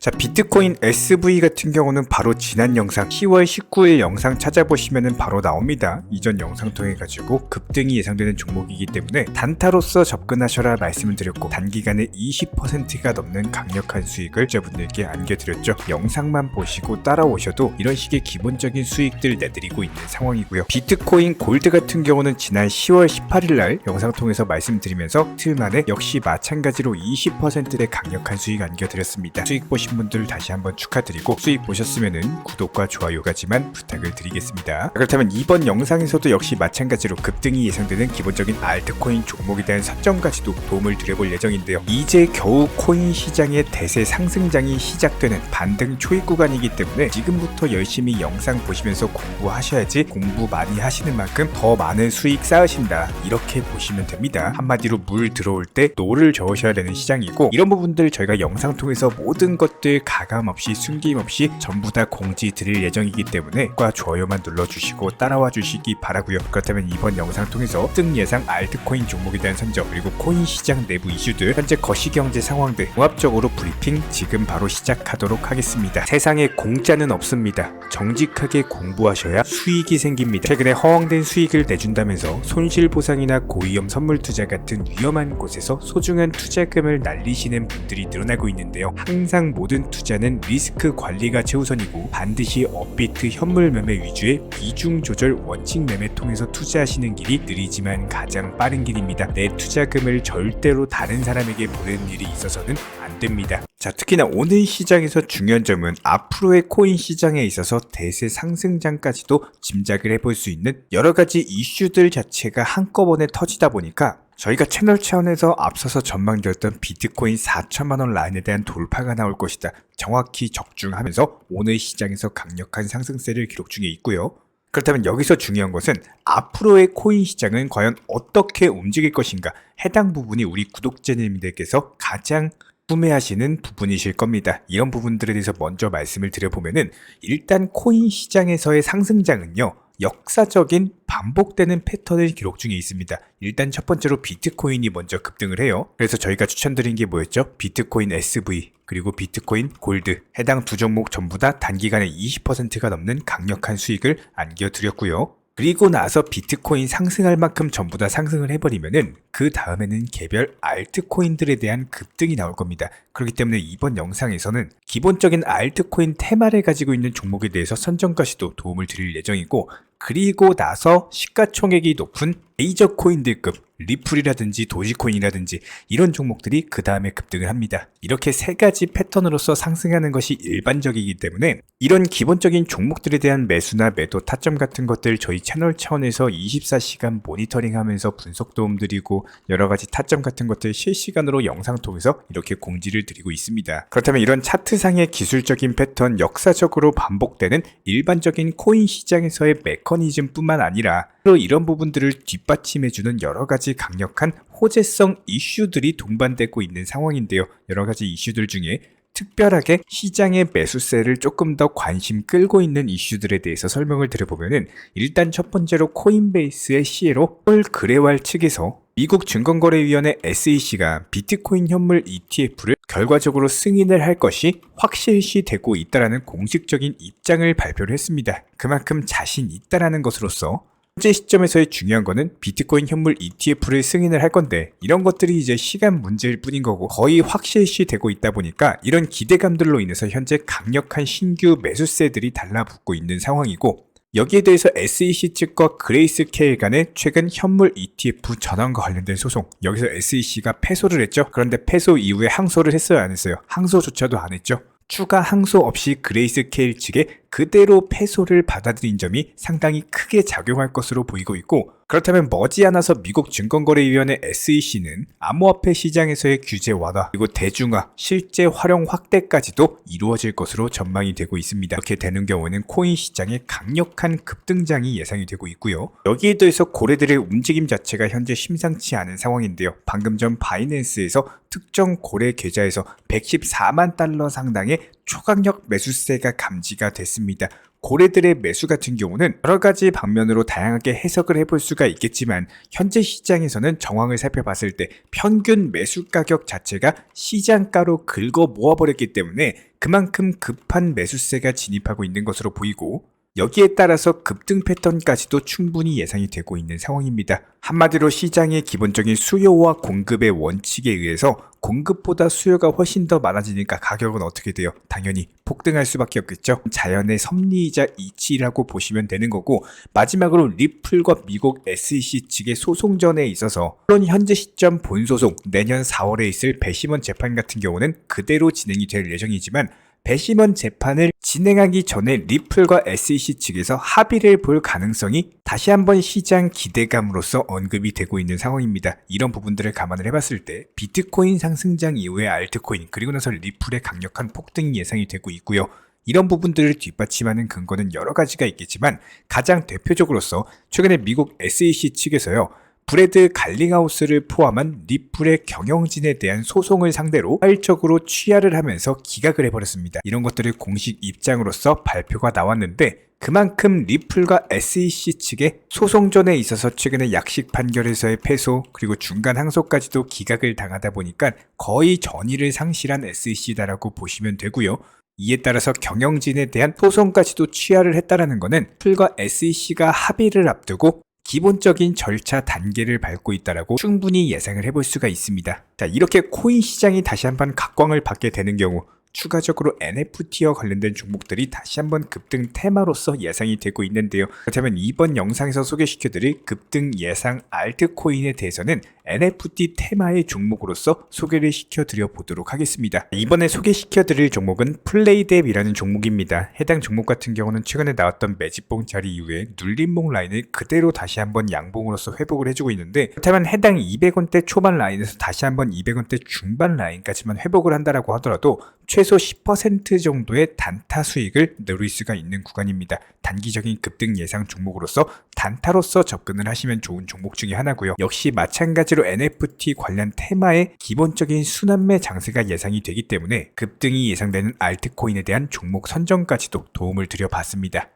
자, 비트코인 SV 같은 경우는 바로 지난 영상 10월 19일 영상 찾아보시면은 바로 나옵니다. 이전 영상 통해 가지고 급등이 예상되는 종목이기 때문에 단타로서 접근하셔라 말씀을 드렸고, 단기간에 20%가 넘는 강력한 수익을 여러분들께 안겨드렸죠. 영상만 보시고 따라오셔도 이런 식의 기본적인 수익들 내드리고 있는 상황이고요. 비트코인 골드 같은 경우는 지난 10월 18일 날 영상 통해서 말씀드리면서 틀 만에 역시 마찬가지로 20%의 강력한 수익 안겨드렸습니다. 수익 보신 분들 다시 한번 축하드리고, 수익 보셨으면은 구독과 좋아요까지만 부탁을 드리겠습니다. 그렇다면 이번 영상에서도 역시 마찬가지로 급등이 예상되는 기본적인 알트코인 종목에 대한 설정까지도 도움을 드려볼 예정인데요. 이제 겨우 코인 시장의 대세 상승장이 시작되는 반등 초입 구간이기 때문에 지금부터 열심히 영상 보시면서 공부하셔야지 공부 많이 하시는 만큼 더 많은 수익 쌓으신다, 이렇게 보시면 됩니다. 한마디로 물 들어올 때 노를 저으셔야 되는 시장이고, 이런 부분들 저희가 영상 통해서 모든 것들 가감없이 숨김없이 전부 다 공지 드릴 예정이기 때문에 구독과 좋아요만 눌러주시고 따라와 주시기 바라고요. 그렇다면 이번 영상 통해서 등 예상 알트코인 종목에 대한 선정, 그리고 코인 시장 내부 이슈들, 현재 거시경제 상황들 종합적으로 브리핑 지금 바로 시작하도록 하겠습니다. 세상에 공짜는 없습니다. 정직하게 공부하셔야 수익이 생깁니다. 최근에 허황된 수익을 내준다면서 손실보상이나 고위험 선물 투자 같은 위험한 곳에서 소중한 투자금을 날리시는 분들이 늘어나고 있는데요. 항상 모든 투자는 리스크 관리가 최우선이고, 반드시 업비트 현물 매매 위주의 비중 조절 원칙 매매 통해서 투자하시는 길이 느리지만 가장 빠른 길입니다. 내 투자금을 절대로 다른 사람에게 보내는 일이 있어서는 안 됩니다. 자, 특히나 오늘 시장에서 중요한 점은 앞으로의 코인 시장에 있어서 대세 상승장까지도 짐작을 해볼 수 있는 여러 가지 이슈들 자체가 한꺼번에 터지다 보니까 저희가 채널 차원에서 앞서서 전망드렸던 비트코인 4천만원 라인에 대한 돌파가 나올 것이다, 정확히 적중하면서 오늘 시장에서 강력한 상승세를 기록 중에 있고요. 그렇다면 여기서 중요한 것은 앞으로의 코인 시장은 과연 어떻게 움직일 것인가, 해당 부분이 우리 구독자님들께서 가장 궁금해하시는 부분이실 겁니다. 이런 부분들에 대해서 먼저 말씀을 드려보면은, 일단 코인 시장에서의 상승장은요, 역사적인 반복되는 패턴을 기록 중에 있습니다. 일단 첫 번째로 비트코인이 먼저 급등을 해요. 그래서 저희가 추천드린 게 뭐였죠? 비트코인 SV 그리고 비트코인 골드, 해당 두 종목 전부 다 단기간에 20%가 넘는 강력한 수익을 안겨드렸고요. 그리고 나서 비트코인 상승할 만큼 전부 다 상승을 해버리면은 그 다음에는 개별 알트코인들에 대한 급등이 나올 겁니다. 그렇기 때문에 이번 영상에서는 기본적인 알트코인 테마를 가지고 있는 종목에 대해서 선정까지도 도움을 드릴 예정이고, 그리고 나서 시가총액이 높은 메이저 코인들급 리플이라든지 도지코인이라든지 이런 종목들이 그 다음에 급등을 합니다. 이렇게 세 가지 패턴으로서 상승하는 것이 일반적이기 때문에 이런 기본적인 종목들에 대한 매수나 매도 타점 같은 것들 저희 채널 차원에서 24시간 모니터링하면서 분석 도움 드리고, 여러 가지 타점 같은 것들 실시간으로 영상 통해서 이렇게 공지를 드리고 있습니다. 그렇다면 이런 차트상의 기술적인 패턴, 역사적으로 반복되는 일반적인 코인 시장에서의 메커니즘 뿐만 아니라 이런 부분들을 뒷받침해주는 여러 가지 강력한 호재성 이슈들이 동반되고 있는 상황인데요. 여러 가지 이슈들 중에 특별하게 시장의 매수세를 조금 더 관심 끌고 있는 이슈들에 대해서 설명을 드려보면은, 일단 첫 번째로 코인베이스의 시에로 거래왈 측에서 미국 증권거래위원회 SEC가 비트코인 현물 ETF를 결과적으로 승인을 할 것이 확실시되고 있다라는 공식적인 입장을 발표를 했습니다. 그만큼 자신 있다라는 것으로서 현재 시점에서의 중요한 거는 비트코인 현물 ETF를 승인을 할 건데, 이런 것들이 이제 시간 문제일 뿐인 거고 거의 확실시 되고 있다 보니까 이런 기대감들로 인해서 현재 강력한 신규 매수세들이 달라붙고 있는 상황이고, 여기에 대해서 SEC 측과 그레이스케일 간의 최근 현물 ETF 전환과 관련된 소송, 여기서 SEC가 패소를 했죠. 그런데 패소 이후에 항소를 했어요, 안 했어요? 항소조차도 안 했죠. 추가 항소 없이 그레이스케일 측에 그대로 패소를 받아들인 점이 상당히 크게 작용할 것으로 보이고 있고, 그렇다면 머지않아서 미국 증권거래위원회 SEC는 암호화폐 시장에서의 규제 완화 그리고 대중화, 실제 활용 확대까지도 이루어질 것으로 전망이 되고 있습니다. 이렇게 되는 경우는 코인 시장의 강력한 급등장이 예상이 되고 있고요. 여기에 더해서 고래들의 움직임 자체가 현재 심상치 않은 상황인데요. 방금 전 바이낸스에서 특정 고래 계좌에서 $114만 상당의 초강력 매수세가 감지가 됐습니다. 있습니다. 고래들의 매수 같은 경우는 여러 가지 방면으로 다양하게 해석을 해볼 수가 있겠지만 현재 시장에서는 정황을 살펴봤을 때 평균 매수 가격 자체가 시장가로 긁어 모아버렸기 때문에 그만큼 급한 매수세가 진입하고 있는 것으로 보이고, 여기에 따라서 급등 패턴까지도 충분히 예상이 되고 있는 상황입니다. 한마디로 시장의 기본적인 수요와 공급의 원칙에 의해서 공급보다 수요가 훨씬 더 많아지니까 가격은 어떻게 돼요? 당연히 폭등할 수밖에 없겠죠. 자연의 섭리이자 이치라고 보시면 되는 거고, 마지막으로 리플과 미국 SEC 측의 소송전에 있어서 물론 현재 시점 본소송 내년 4월에 있을 배심원 재판 같은 경우는 그대로 진행이 될 예정이지만, 배심원 재판을 진행하기 전에 리플과 SEC 측에서 합의를 볼 가능성이 다시 한번 시장 기대감으로서 언급이 되고 있는 상황입니다. 이런 부분들을 감안을 해봤을 때 비트코인 상승장 이후에 알트코인, 그리고 나서 리플의 강력한 폭등이 예상이 되고 있고요. 이런 부분들을 뒷받침하는 근거는 여러 가지가 있겠지만, 가장 대표적으로서 최근에 미국 SEC 측에서요, 브래드 갈링하우스를 포함한 리플의 경영진에 대한 소송을 상대로 자율적으로 취하를 하면서 기각을 해버렸습니다. 이런 것들을 공식 입장으로서 발표가 나왔는데, 그만큼 리플과 SEC 측의 소송전에 있어서 최근에 약식 판결에서의 패소, 그리고 중간 항소까지도 기각을 당하다 보니까 거의 전의를 상실한 SEC다라고 보시면 되고요. 이에 따라서 경영진에 대한 소송까지도 취하를 했다라는 것은 리플과 SEC가 합의를 앞두고 기본적인 절차 단계를 밟고 있다라고 충분히 예상을 해볼 수가 있습니다. 자, 이렇게 코인 시장이 다시 한번 각광을 받게 되는 경우, 추가적으로 NFT와 관련된 종목들이 다시 한번 급등 테마로서 예상이 되고 있는데요. 그렇다면 이번 영상에서 소개시켜드릴 급등 예상 알트코인에 대해서는 NFT 테마의 종목으로서 소개를 시켜드려 보도록 하겠습니다. 이번에 소개시켜드릴 종목은 플레이뎁이라는 종목입니다. 해당 종목 같은 경우는 최근에 나왔던 매집봉 자리 이후에 눌림봉 라인을 그대로 다시 한번 양봉으로서 회복을 해주고 있는데, 그렇다면 해당 200원대 초반 라인에서 다시 한번 200원대 중반 라인까지만 회복을 한다라고 하더라도 최소 10% 정도의 단타 수익을 누릴 수가 있는 구간입니다. 단기적인 급등 예상 종목으로서 단타로서 접근을 하시면 좋은 종목 중에 하나고요. 역시 마찬가지로 NFT 관련 테마의 기본적인 순환매 장세가 예상이 되기 때문에 급등이 예상되는 알트코인에 대한 종목 선정까지도 도움을 드려봤습니다.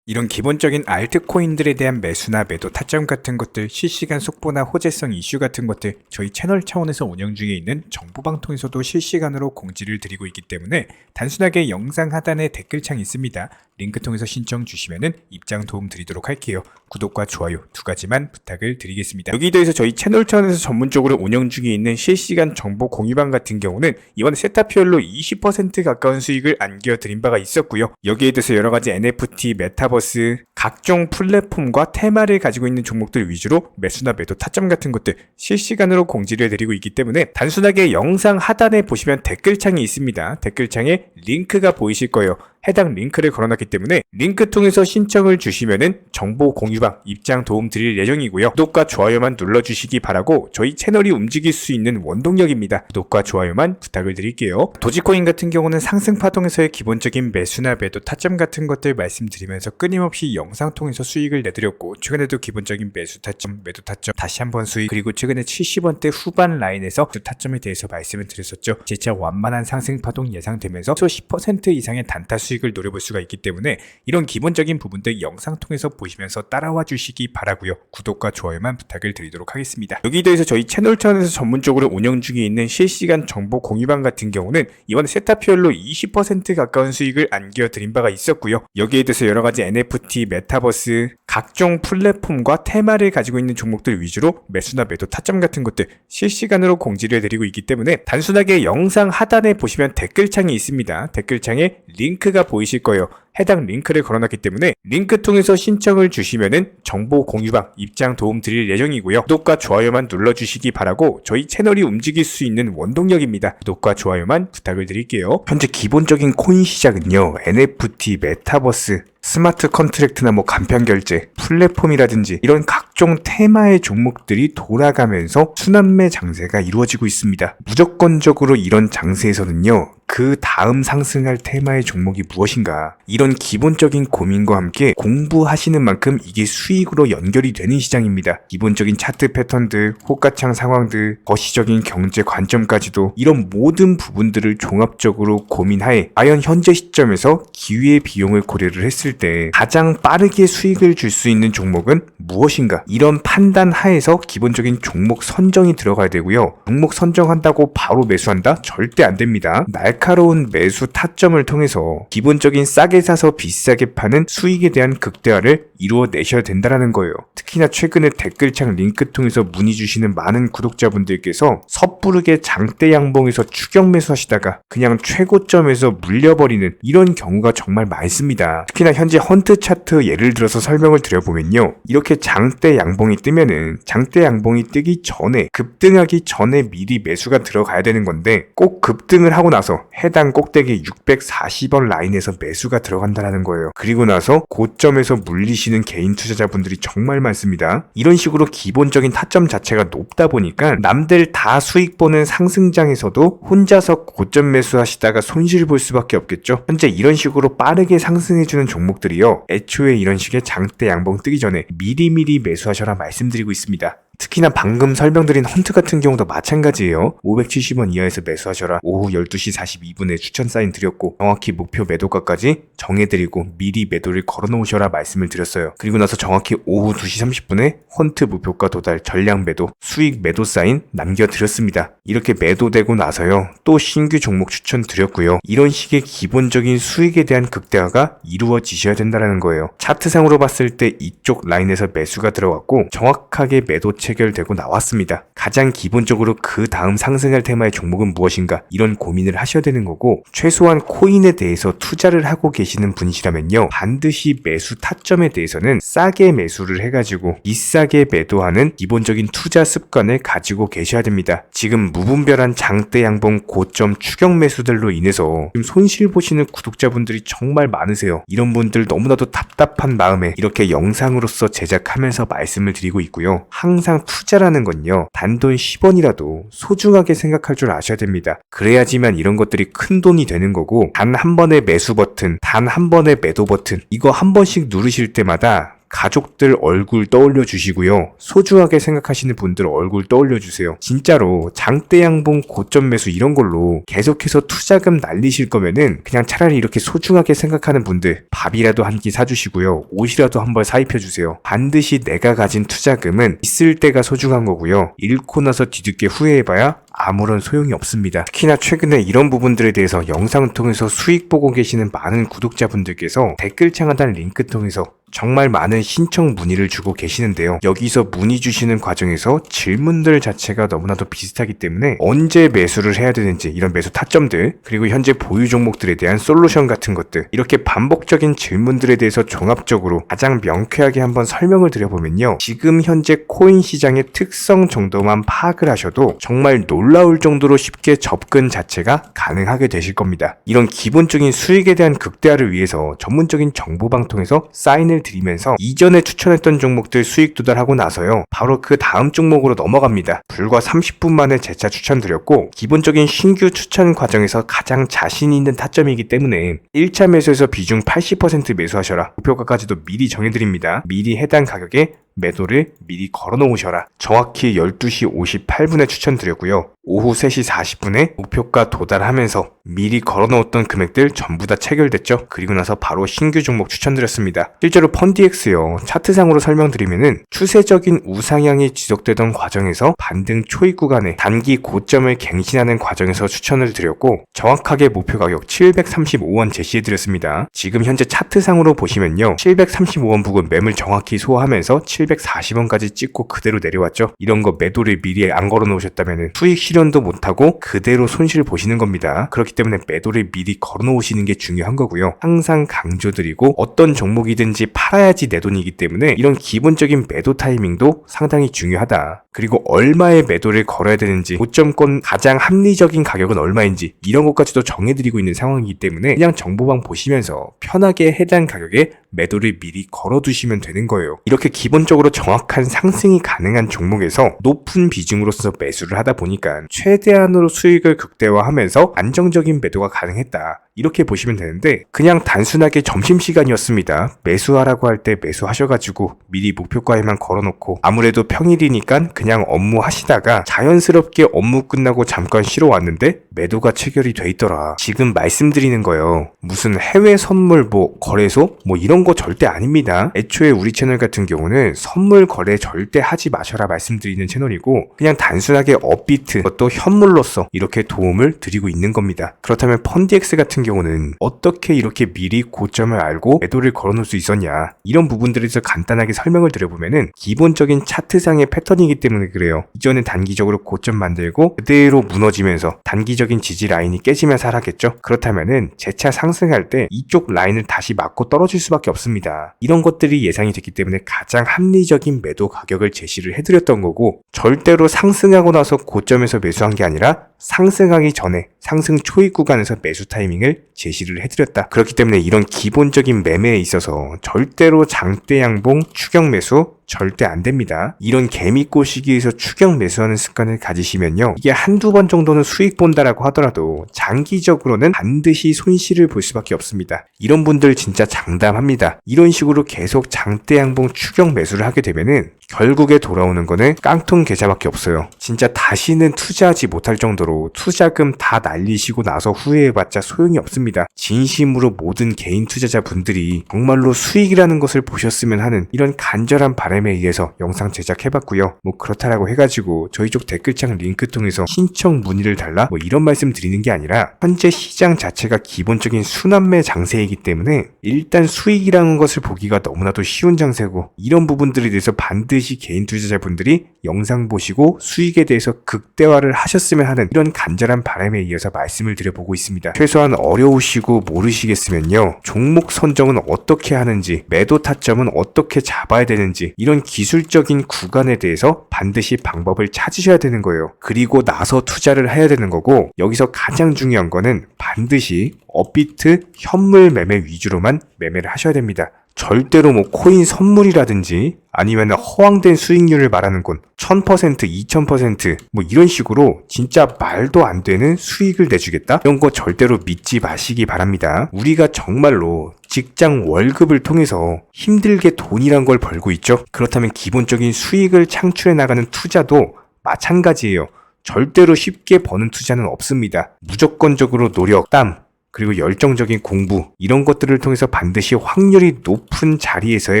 이런 기본적인 알트코인들에 대한 매수나 매도 타점 같은 것들, 실시간 속보나 호재성 이슈 같은 것들 저희 채널 차원에서 운영 중에 있는 정보방통에서도 실시간으로 공지를 드리고 있기 때문에 단순하게 영상 하단에 댓글창이 있습니다. 링크 통해서 신청 주시면은 입장 도움 드리도록 할게요. 구독과 좋아요 두 가지만 부탁을 드리겠습니다. 여기에 대해서 저희 채널 차원에서 전문적으로 운영 중에 있는 실시간 정보 공유방 같은 경우는 이번에 세타피얼로 20% 가까운 수익을 안겨드린 바가 있었고요. 여기에 대해서 여러 가지 NFT, 메타버스, 각종 플랫폼과 테마를 가지고 있는 종목들 위주로 매수나 매도 타점 같은 것들 실시간으로 공지를 드리고 있기 때문에 단순하게 영상 하단에 보시면 댓글창이 있습니다. 댓글창에 링크가 보이실 거예요. 해당 링크를 걸어놨기 때문에 링크 통해서 신청을 주시면은 정보 공유방 입장 도움 드릴 예정이고요. 구독과 좋아요만 눌러주시기 바라고 저희 채널이 움직일 수 있는 원동력입니다. 구독과 좋아요만 부탁을 드릴게요. 도지코인 같은 경우는 상승 파동에서의 기본적인 매수나 매도 타점 같은 것들 말씀드리면서 끊임없이 영상 통해서 수익을 내드렸고, 최근에도 기본적인 매수 타점, 매도 타점, 다시 한번 수익, 그리고 최근에 70원대 후반 라인에서 타점에 대해서 말씀을 드렸었죠. 재차 완만한 상승 파동 예상되면서 10% 이상의 단타 수익 을 노려볼 수가 있기 때문에 이런 기본적인 부분들 영상 통해서 보시면서 따라와 주시기 바라고요. 구독과 좋아요만 부탁을 드리도록 하겠습니다. 여기에 대해서 저희 채널 차원에서 전문적으로 운영 중에 있는 실시간 정보 공유방 같은 경우는 이번에 세타피얼로 20% 가까운 수익을 안겨드린 바가 있었고요. 여기에 대해서 여러 가지 NFT, 메타버스, 각종 플랫폼과 테마를 가지고 있는 종목들 위주로 매수나 매도 타점 같은 것들 실시간으로 공지를 드리고 있기 때문에 단순하게 영상 하단에 보시면 댓글창이 있습니다. 댓글창에 링크가 보이실 거예요. 해당 링크를 걸어놨기 때문에 링크 통해서 신청을 주시면은 정보 공유방 입장 도움 드릴 예정이고요. 구독과 좋아요만 눌러주시기 바라고 저희 채널이 움직일 수 있는 원동력입니다. 구독과 좋아요만 부탁을 드릴게요. 현재 기본적인 코인 시장은요, NFT, 메타버스, 스마트 컨트랙트나 간편결제, 플랫폼이라든지 이런 각종 테마의 종목들이 돌아가면서 순환매 장세가 이루어지고 있습니다. 무조건적으로 이런 장세에서는요, 그 다음 상승할 테마의 종목이 무엇인가? 이런 기본적인 고민과 함께 공부하시는 만큼 이게 수익으로 연결이 되는 시장입니다. 기본적인 차트 패턴들, 호가창 상황들, 거시적인 경제 관점까지도 이런 모든 부분들을 종합적으로 고민하에 과연 현재 시점에서 기회의 비용을 고려를 했을 때 가장 빠르게 수익을 줄 수 있는 종목은 무엇인가? 이런 판단 하에서 기본적인 종목 선정이 들어가야 되고요. 종목 선정한다고 바로 매수한다? 절대 안 됩니다. 날카로운 매수 타점을 통해서 기본적인 싸게 사서 비싸게 파는 수익에 대한 극대화를 이루어내셔야 된다는 거예요. 특히나 최근에 댓글창 링크 통해서 문의 주시는 많은 구독자분들께서 섣부르게 장대 양봉에서 추격 매수하시다가 그냥 최고점에서 물려버리는 이런 경우가 정말 많습니다. 특히나 현재 헌트 차트 예를 들어서 설명을 드려보면요. 이렇게 장대 양봉이 뜨면은 장대 양봉이 뜨기 전에 급등하기 전에 미리 매수가 들어가야 되는 건데 꼭 급등을 하고 나서 해당 꼭대기 640원 라인에서 매수가 들어간다는 거예요. 그리고 나서 고점에서 물리시는 개인 투자자분들이 정말 많습니다. 이런 식으로 기본적인 타점 자체가 높다 보니까 남들 다 수익 보는 상승장에서도 혼자서 고점 매수하시다가 손실 볼 수밖에 없겠죠. 현재 이런 식으로 빠르게 상승해주는 종목들이요. 애초에 이런 식의 장대 양봉 뜨기 전에 미리미리 매수하셔라 말씀드리고 있습니다. 특히나 방금 설명드린 헌트 같은 경우도 마찬가지예요. 570원 이하에서 매수하셔라. 오후 12시 42분에 추천 사인 드렸고 정확히 목표 매도가까지 정해드리고 미리 매도를 걸어놓으셔라 말씀을 드렸어요. 그리고 나서 정확히 오후 2시 30분에 헌트 목표가 도달 전량 매도 수익 매도 사인 남겨드렸습니다. 이렇게 매도되고 나서요. 또 신규 종목 추천 드렸고요. 이런 식의 기본적인 수익에 대한 극대화가 이루어지셔야 된다는 거예요. 차트상으로 봤을 때 이쪽 라인에서 매수가 들어갔고 정확하게 매도 체결되고 나왔습니다. 가장 기본적으로 그 다음 상승할 테마의 종목은 무엇인가 이런 고민을 하셔야 되는 거고 최소한 코인에 대해서 투자를 하고 계시는 분이시라면요. 반드시 매수 타점에 대해서는 싸게 매수를 해가지고 비싸게 매도하는 기본적인 투자 습관을 가지고 계셔야 됩니다. 지금 무분별한 장대 양봉 고점 추격 매수들로 인해서 지금 손실 보시는 구독자분들이 정말 많으세요. 이런 분들 너무나도 답답한 마음에 이렇게 영상으로서 제작하면서 말씀을 드리고 있고요. 항상 투자라는 건요. 단돈 10원이라도 소중하게 생각할 줄 아셔야 됩니다. 그래야지만 이런 것들이 큰 돈이 되는 거고 단 한 번의 매수 버튼, 단 한 번의 매도 버튼 이거 한 번씩 누르실 때마다 가족들 얼굴 떠올려 주시고요. 소중하게 생각하시는 분들 얼굴 떠올려 주세요. 진짜로 장대 양봉 고점 매수 이런 걸로 계속해서 투자금 날리실 거면은 그냥 차라리 이렇게 소중하게 생각하는 분들 밥이라도 한 끼 사주시고요. 옷이라도 한 벌 사입혀 주세요. 반드시 내가 가진 투자금은 있을 때가 소중한 거고요. 잃고 나서 뒤늦게 후회해봐야 아무런 소용이 없습니다. 특히나 최근에 이런 부분들에 대해서 영상을 통해서 수익 보고 계시는 많은 구독자분들께서 댓글창 하단 링크 통해서 정말 많은 신청 문의를 주고 계시는데요. 여기서 문의 주시는 과정에서 질문들 자체가 너무나도 비슷하기 때문에 언제 매수를 해야 되는지 이런 매수 타점들 그리고 현재 보유 종목들에 대한 솔루션 같은 것들 이렇게 반복적인 질문들에 대해서 종합적으로 가장 명쾌하게 한번 설명을 드려보면요. 지금 현재 코인 시장의 특성 정도만 파악을 하셔도 정말 놀라울 정도로 쉽게 접근 자체가 가능하게 되실 겁니다. 이런 기본적인 수익에 대한 극대화를 위해서 전문적인 정보방 통해서 사인을 드리면서 이전에 추천했던 종목들 수익 도달하고 나서요. 바로 그 다음 종목으로 넘어갑니다. 불과 30분 만에 재차 추천드렸고 기본적인 신규 추천 과정에서 가장 자신 있는 타점이기 때문에 1차 매수에서 비중 80% 매수하셔라. 목표가까지도 미리 정해드립니다. 미리 해당 가격에 매도를 미리 걸어놓으셔라. 정확히 12시 58분에 추천드렸고요. 오후 3시 40분에 목표가 도달하면서 미리 걸어놓았던 금액들 전부 다 체결됐죠. 그리고 나서 바로 신규 종목 추천드렸습니다. 실제로 펀디엑스요. 차트상으로 설명드리면은 추세적인 우상향이 지속되던 과정에서 반등 초입 구간에 단기 고점을 갱신하는 과정에서 추천을 드렸고 정확하게 목표 가격 735원 제시해드렸습니다. 지금 현재 차트상으로 보시면요. 735원 부근 매물 정확히 소화하면서 740원까지 찍고 그대로 내려왔죠. 이런 거 매도를 미리 안 걸어 놓으셨다면 수익 실현도 못하고 그대로 손실 보시는 겁니다. 그렇기 때문에 매도를 미리 걸어 놓으시는 게 중요한 거고요. 항상 강조드리고 어떤 종목이든지 팔아야지 내 돈이기 때문에 이런 기본적인 매도 타이밍도 상당히 중요하다. 그리고 얼마의 매도를 걸어야 되는지 고점권 가장 합리적인 가격은 얼마인지 이런 것까지도 정해드리고 있는 상황이기 때문에 그냥 정보방 보시면서 편하게 해당 가격에 매도를 미리 걸어두시면 되는 거예요. 이렇게 기본적으로 정확한 상승이 가능한 종목에서 높은 비중으로서 매수를 하다 보니까 최대한으로 수익을 극대화하면서 안정적인 매도가 가능했다. 이렇게 보시면 되는데 그냥 단순하게 점심시간이었습니다. 매수하라고 할 때 매수하셔가지고 미리 목표가에만 걸어놓고 아무래도 평일이니까 그냥 업무 하시다가 자연스럽게 업무 끝나고 잠깐 쉬러 왔는데 매도가 체결이 돼 있더라. 지금 말씀드리는 거예요. 무슨 해외 선물 거래소 이런 거 절대 아닙니다. 애초에 우리 채널 같은 경우는 선물 거래 절대 하지 마셔라 말씀드리는 채널이고 그냥 단순하게 업비트 또 현물로서 이렇게 도움을 드리고 있는 겁니다. 그렇다면 펀디엑스 같은 경우는 어떻게 이렇게 미리 고점을 알고 매도를 걸어놓을 수 있었냐, 이런 부분들에 대해서 간단하게 설명을 드려보면은 기본적인 차트상의 패턴이기 때문에 그래요. 이전에 단기적으로 고점 만들고 그대로 무너지면서 단기적인 지지 라인이 깨지면서 하락했죠. 그렇다면은 재차 상승할 때 이쪽 라인을 다시 맞고 떨어질 수밖에 없습니다. 이런 것들이 예상이 됐기 때문에 가장 합리적인 매도 가격을 제시를 해드렸던 거고, 절대로 상승하고 나서 고점에서 매수한 게 아니라 상승하기 전에 상승 초입 구간에서 매수 타이밍을 제시를 해드렸다. 그렇기 때문에 이런 기본적인 매매에 있어서 절대로 장대 양봉 추격 매수 절대 안 됩니다. 이런 개미꼬 시기에서 추격 매수하는 습관을 가지시면요, 이게 한두 번 정도는 수익 본다라고 하더라도 장기적으로는 반드시 손실을 볼 수밖에 없습니다. 이런 분들 진짜 장담합니다. 이런 식으로 계속 장대 양봉 추격 매수를 하게 되면은 결국에 돌아오는 거는 깡통 계좌밖에 없어요. 진짜 다시는 투자하지 못할 정도로 투자금 다 날리시고 나서 후회해봤자 소용이 없습니다. 진심으로 모든 개인 투자자분들이 정말로 수익이라는 것을 보셨으면 하는 이런 간절한 바람에 의해서 영상 제작해봤고요. 그렇다라고 해가지고 저희 쪽 댓글창 링크 통해서 신청 문의를 달라 이런 말씀 드리는 게 아니라 현재 시장 자체가 기본적인 순환매 장세이기 때문에 일단 수익이라는 것을 보기가 너무나도 쉬운 장세고, 이런 부분들에 대해서 반드시 개인 투자자분들이 영상 보시고 수익에 대해서 극대화를 하셨으면 하는 이런 간절한 바람에 이어서 말씀을 드려보고 있습니다. 최소한 어려우시고 모르시겠으면요, 종목 선정은 어떻게 하는지, 매도 타점은 어떻게 잡아야 되는지, 이런 기술적인 구간에 대해서 반드시 방법을 찾으셔야 되는 거예요. 그리고 나서 투자를 해야 되는 거고, 여기서 가장 중요한 거는 반드시 업비트 현물 매매 위주로만 매매를 하셔야 됩니다. 절대로 코인 선물이라든지 아니면 허황된 수익률을 말하는 건 1000%, 2000% 이런 식으로 진짜 말도 안 되는 수익을 내주겠다? 이런 거 절대로 믿지 마시기 바랍니다. 우리가 정말로 직장 월급을 통해서 힘들게 돈이란 걸 벌고 있죠. 그렇다면 기본적인 수익을 창출해 나가는 투자도 마찬가지예요. 절대로 쉽게 버는 투자는 없습니다. 무조건적으로 노력, 땀, 그리고 열정적인 공부, 이런 것들을 통해서 반드시 확률이 높은 자리에서의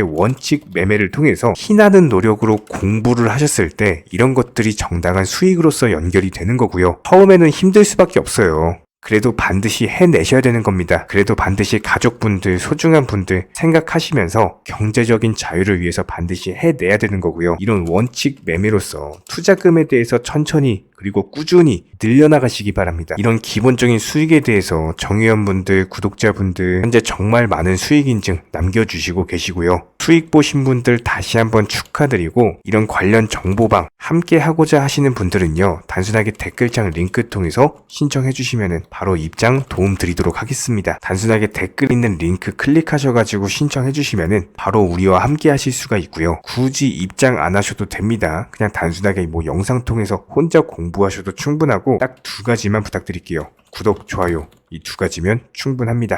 원칙 매매를 통해서 피나는 노력으로 공부를 하셨을 때 이런 것들이 정당한 수익으로서 연결이 되는 거고요. 처음에는 힘들 수밖에 없어요. 그래도 반드시 해내셔야 되는 겁니다. 그래도 반드시 가족분들, 소중한 분들 생각하시면서 경제적인 자유를 위해서 반드시 해내야 되는 거고요. 이런 원칙 매매로서 투자금에 대해서 천천히 그리고 꾸준히 늘려나가시기 바랍니다. 이런 기본적인 수익에 대해서 정의원분들, 구독자분들 현재 정말 많은 수익 인증 남겨주시고 계시고요. 수익 보신 분들 다시 한번 축하드리고, 이런 관련 정보방 함께 하고자 하시는 분들은요, 단순하게 댓글창 링크 통해서 신청해 주시면 바로 입장 도움 드리도록 하겠습니다. 단순하게 댓글 있는 링크 클릭하셔가지고 신청해 주시면 바로 우리와 함께 하실 수가 있고요. 굳이 입장 안 하셔도 됩니다. 그냥 단순하게 영상 통해서 혼자 공부하셔도 충분하고 딱 두 가지만 부탁드릴게요. 구독, 좋아요, 이 두 가지면 충분합니다.